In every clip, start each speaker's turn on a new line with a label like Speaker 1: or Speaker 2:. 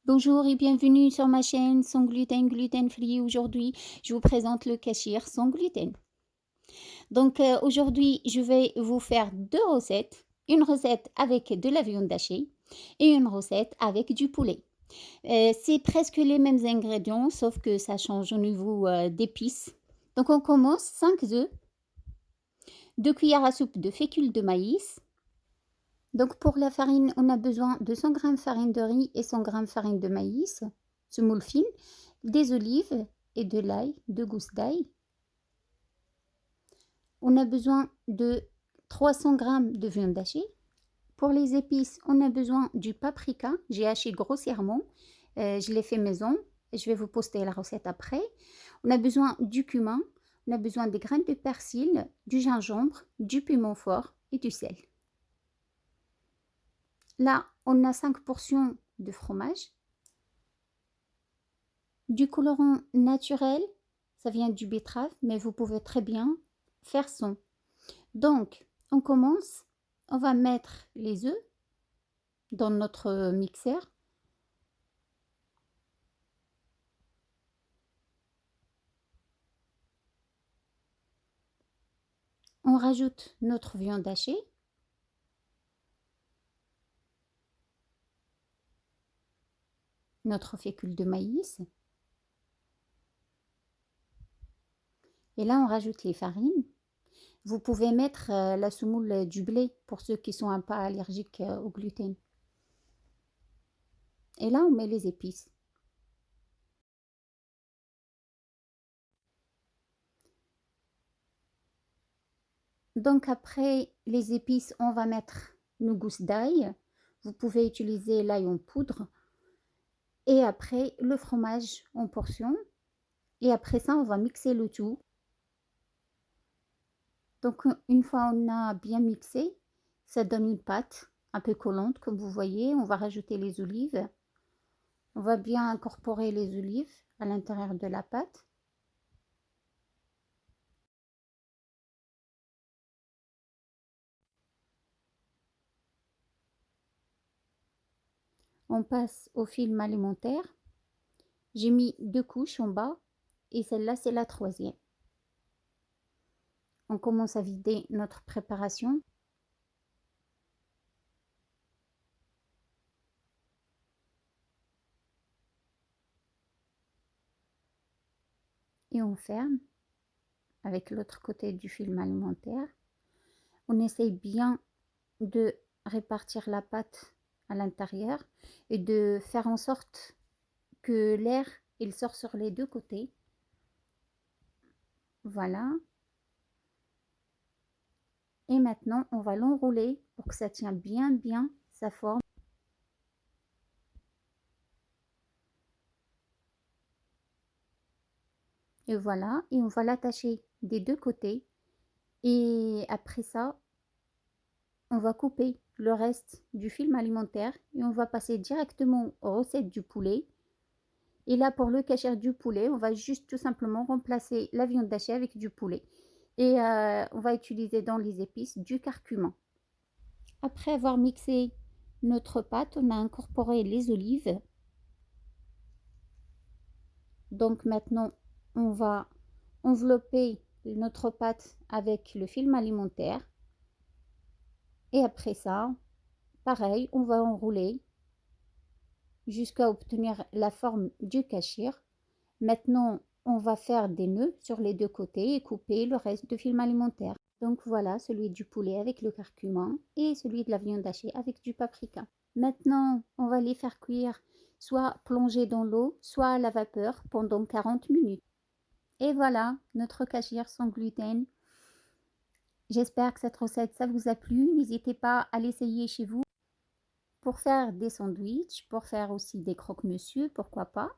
Speaker 1: Bonjour et bienvenue sur ma chaîne sans gluten, gluten free. Aujourd'hui, je vous présente le kefir sans gluten. Aujourd'hui, je vais vous faire deux recettes. Une recette avec de la viande hachée et une recette avec du poulet. C'est presque les mêmes ingrédients, sauf que ça change au niveau d'épices. Donc on commence 5 œufs, 2 cuillères à soupe de fécule de maïs. Donc pour la farine, on a besoin de 100 g farine de riz et 100 g farine de maïs, semoule fine, des olives et de l'ail, 2 gousses d'ail. On a besoin de 300 g de viande hachée. Pour les épices, on a besoin du paprika, j'ai haché grossièrement, je l'ai fait maison, je vais vous poster la recette après. On a besoin du cumin, on a besoin des graines de persil, du gingembre, du piment fort et du sel. Là, on a 5 portions de fromage. Du colorant naturel, ça vient du betterave, mais vous pouvez très bien faire son. Donc, on commence, on va mettre les œufs dans notre mixeur. On rajoute notre viande hachée. Notre fécule de maïs. Et là, on rajoute les farines. Vous pouvez mettre la semoule du blé pour ceux qui sont un peu allergiques au gluten. Et là, on met les épices. Donc après les épices, on va mettre nos gousses d'ail. Vous pouvez utiliser l'ail en poudre. Et après, le fromage en portions. Et après ça, on va mixer le tout. Donc une fois on a bien mixé, ça donne une pâte un peu collante comme vous voyez. On va rajouter les olives. On va bien incorporer les olives à l'intérieur de la pâte. On passe au film alimentaire. J'ai mis 2 couches en bas et celle-là c'est la troisième. On commence à vider notre préparation. Et on ferme avec l'autre côté du film alimentaire. On essaye bien de répartir la pâte à l'intérieur et de faire en sorte que l'air il sort sur les deux côtés. Voilà. Et maintenant, on va l'enrouler pour que ça tienne bien sa forme. Et voilà, et on va l'attacher des deux côtés. Et après ça, on va couper le reste du film alimentaire et on va passer directement aux recettes du poulet. Et là, pour le cachère du poulet, on va juste tout simplement remplacer la viande hachée avec du poulet. Et on va utiliser dans les épices du curcuma. Après avoir mixé notre pâte, on a incorporé les olives. Donc maintenant, on va envelopper notre pâte avec le film alimentaire. Et après ça, pareil, on va enrouler jusqu'à obtenir la forme du cachir. Maintenant, on va faire des nœuds sur les deux côtés et couper le reste de film alimentaire. Donc voilà, celui du poulet avec le curcuma et celui de la viande hachée avec du paprika. Maintenant, on va les faire cuire soit plongés dans l'eau, soit à la vapeur pendant 40 minutes. Et voilà, notre cachir sans gluten. J'espère que cette recette, ça vous a plu. N'hésitez pas à l'essayer chez vous pour faire des sandwichs, pour faire aussi des croque-monsieur, pourquoi pas.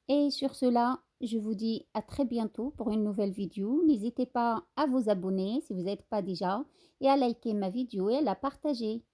Speaker 1: Et sur cela, je vous dis à très bientôt pour une nouvelle vidéo. N'hésitez pas à vous abonner si vous n'êtes pas déjà et à liker ma vidéo et à la partager.